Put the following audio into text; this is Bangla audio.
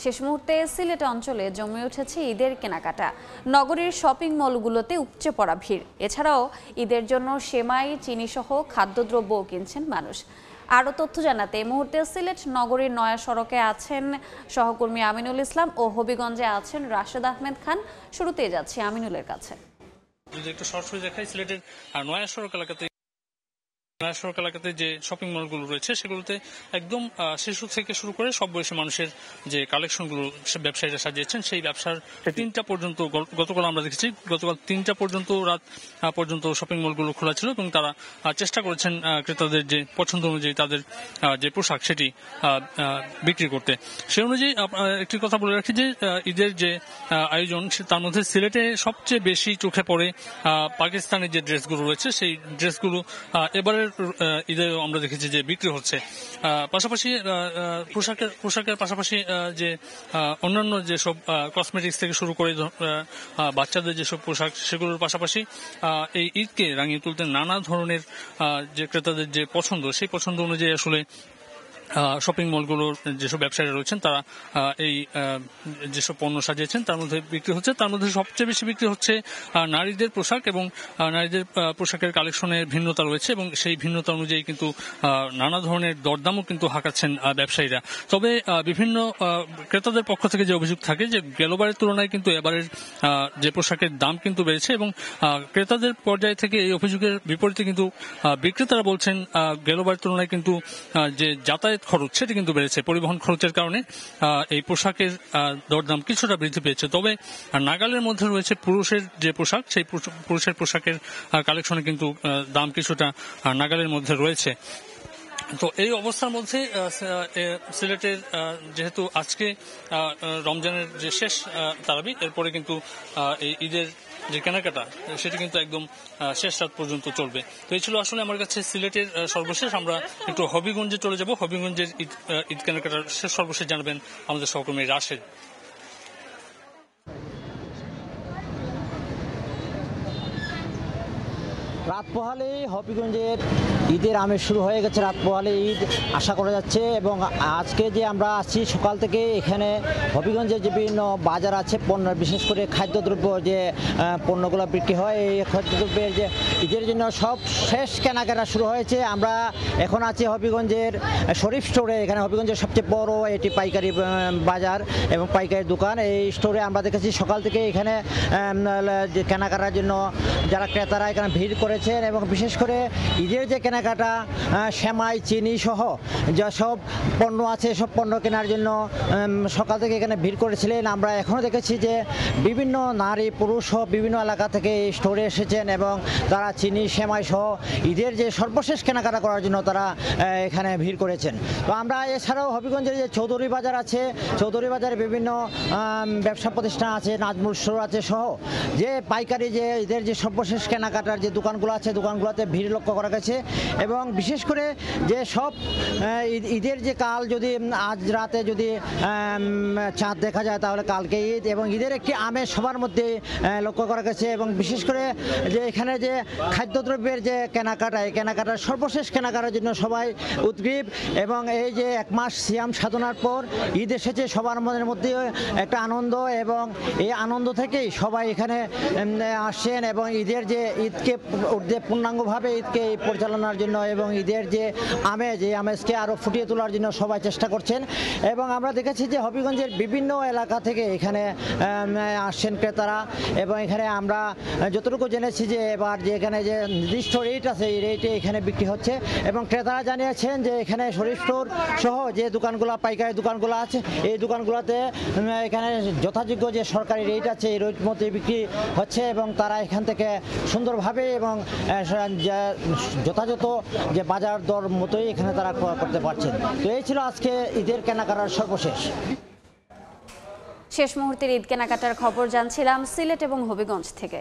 শেষ মুহূর্তে সিলেট অঞ্চলে জমে উঠেছে ঈদের কেনাকাটা। নগরীর শপিং মলগুলোতে উপচে পড়া ভিড়। এছাড়াও ঈদের জন্য সেমাই, চিনিসহ খাদ্যদ্রব্যও কিনছেন মানুষ। আরও তথ্য জানাতে এই মুহূর্তে সিলেট নগরীর নয়া সড়কে আছেন সহকর্মী আমিনুল ইসলাম ও হবিগঞ্জে আছেন রাশেদ আহমেদ খান। শুরুতেই যাচ্ছি আমিনুলের কাছে। যদি একটু সরাসরি দেখাই, সিলেটের নয়া সড়ক এলাকাতে যে শপিং মলগুলো রয়েছে সেগুলোতে একদম শিশু থেকে শুরু করে সব বয়সী মানুষের যে কালেকশনগুলো ব্যবসায়ীরা সাজিয়েছেন সেই ব্যবসার 3টা পর্যন্ত গতকাল আমরা দেখেছি। গতকাল 3টা পর্যন্ত রাত পর্যন্ত শপিং মলগুলো খোলা ছিল এবং তারা চেষ্টা করেছেন ক্রেতাদের যে পছন্দ অনুযায়ী তাদের যে পোশাক সেটি বিক্রি করতে। সে অনুযায়ী একটি কথা বলে রাখি যে ঈদের যে আয়োজন তার মধ্যে সিলেটে সবচেয়ে বেশি চোখে পড়ে পাকিস্তানের যে ড্রেসগুলো রয়েছে সেই ড্রেসগুলো এবারে ঈদে আমরা দেখেছি যে বিক্রি হচ্ছে। পাশাপাশি পোশাকের পাশাপাশি যে অন্যান্য যেসব কসমেটিক্স থেকে শুরু করে বাচ্চাদের যেসব পোশাক সেগুলোর পাশাপাশি এই ঈদকে রাঙিয়ে তুলতে নানা ধরনের যে ক্রেতাদের যে পছন্দ সেই পছন্দ অনুযায়ী আসলে শপিং মলগুলোর যেসব ব্যবসায়ীরা রয়েছেন তারা এই যেসব পণ্য সাজিয়েছেন তার মধ্যে বিক্রি হচ্ছে। তার মধ্যে সবচেয়ে বেশি বিক্রি হচ্ছে নারীদের পোশাক এবং নারীদের পোশাকের কালেকশনের ভিন্নতা রয়েছে এবং সেই ভিন্নতা অনুযায়ী কিন্তু নানা ধরনের দরদামও কিন্তু হাঁকাচ্ছেন ব্যবসায়ীরা। তবে বিভিন্ন ক্রেতাদের পক্ষ থেকে যে অভিযোগ থাকে যে গেলবারের তুলনায় কিন্তু এবারের যে পোশাকের দাম কিন্তু বেড়েছে এবং ক্রেতাদের পর্যায় থেকে এই অভিযোগের বিপরীতে কিন্তু বিক্রেতারা বলছেন গেলবারের তুলনায় কিন্তু যে যাতায়াত খরচ সেটি কিন্তু বেড়েছে। পরিবহন খরচের কারণে এই পোশাকের দরদাম কিছুটা বৃদ্ধি পেয়েছে। তবে নাগালের মধ্যে রয়েছে পুরুষের যে পোশাক সেই পুরুষের পোশাকের কালেকশনে কিন্তু দাম কিছুটা নাগালের মধ্যে রয়েছে। তো এই অবস্থার মধ্যে সিলেটের যেহেতু আজকে রমজানের যে শেষ তারাবি, এরপরে কিন্তু এই ঈদের যে কেনাকাটা সেটি কিন্তু একদম শেষ রাত পর্যন্ত চলবে। তো এই ছিল আসলে আমার কাছে সিলেটের সর্বশেষ। আমরা একটু হবিগঞ্জে চলে যাব। হবিগঞ্জের ঈদ কেনাকাটার সর্বশেষ জানাবেন আমাদের সহকর্মী রাশেদ। রাত পোহালে হবিগঞ্জের ঈদের আমেজ শুরু হয়ে গেছে। রাত পোহালে ঈদ আশা করা যাচ্ছে এবং আজকে যে আমরা আসছি সকাল থেকে এখানে হবিগঞ্জের যে বিভিন্ন বাজার আছে পণ্য, বিশেষ করে খাদ্যদ্রব্য যে পণ্যগুলো বিক্রি হয় এই খাদ্যদ্রব্যের যে ঈদের জন্য সব শেষ কেনাকাটা শুরু হয়েছে। আমরা এখন আছি হবিগঞ্জের শরীফ স্টোরে। এখানে হবিগঞ্জের সবচেয়ে বড় এটি পাইকারি বাজার এবং পাইকারি দোকান। এই স্টোরে আমরা দেখেছি সকাল থেকে এখানে কেনাকাটার জন্য যারা ক্রেতারা এখানে ভিড় করেছেন এবং বিশেষ করে ঈদের যে কেনাকাটা সেমাই, চিনি সহ যেসব পণ্য আছে সব পণ্য কেনার জন্য সকাল থেকে এখানে ভিড় করেছিলেন। আমরা এখনও দেখেছি যে বিভিন্ন নারী পুরুষ সহ বিভিন্ন এলাকা থেকে এই স্টোরে এসেছেন এবং তারা চিনি, সেমাই সহ ঈদের যে সর্বশেষ কেনাকাটা করার জন্য তারা এখানে ভিড় করেছেন। তো আমরা এছাড়াও হবিগঞ্জের যে চৌধুরী বাজার আছে, চৌধুরী বাজারে বিভিন্ন ব্যবসা প্রতিষ্ঠান আছে, নাজমুল স্টোর আছে সহ যে পাইকারি যে ঈদের যে সর্বশেষ কেনাকাটার যে দোকানগুলো আছে দোকানগুলোতে ভিড় লক্ষ্য করা গেছে এবং বিশেষ করে যে সব ঈদের যে কাল যদি আজ রাতে যদি চাঁদ দেখা যায় তাহলে কালকে ঈদ এবং ঈদের একটি আমেজ সবার মধ্যে লক্ষ্য করা গেছে এবং বিশেষ করে যে এখানে যে খাদ্যদ্রব্যের যে কেনাকাটা এই কেনাকাটার সর্বশেষ কেনাকাটার জন্য সবাই উদ্গ্রীব এবং এই যে এক মাস সিয়াম সাধনার পর ঈদ এসেছে সবার মনের মধ্যে একটা আনন্দ এবং এই আনন্দ থেকেই সবাই এখানে আসছেন এবং ঈদের যে ঈদকে পূর্ণাঙ্গভাবে ঈদকে পরিচালনার জন্য এবং ঈদের যে আমেজ এই আমেজকে আরও ফুটিয়ে তোলার জন্য সবাই চেষ্টা করছেন এবং আমরা দেখেছি যে হবিগঞ্জের বিভিন্ন এলাকা থেকে এখানে আসছেন ক্রেতারা এবং এখানে আমরা যতটুকু জেনেছি যে এবার যে এখানে যে নির্দিষ্ট রেট আছে এই রেটে এখানে বিক্রি হচ্ছে এবং ক্রেতারা জানিয়েছেন যে এখানে শরীফ স্টোর সহ যে দোকানগুলো পাইকারি দোকানগুলো আছে এই দোকানগুলোতে এখানে যথাযোগ্য যে সরকারি রেট আছে এই রেট মতো বিক্রি হচ্ছে এবং তারা এখান থেকে সুন্দরভাবে এবং যথাযথ যে বাজার দর মতোই এখানে তারা করতে পারছেন। তো এই ছিল আজকে ঈদের কেনাকাটার সর্বশেষ। শেষ মুহূর্তের ঈদ কেনাকাটার খবর জানছিলাম সিলেট এবং হবিগঞ্জ থেকে।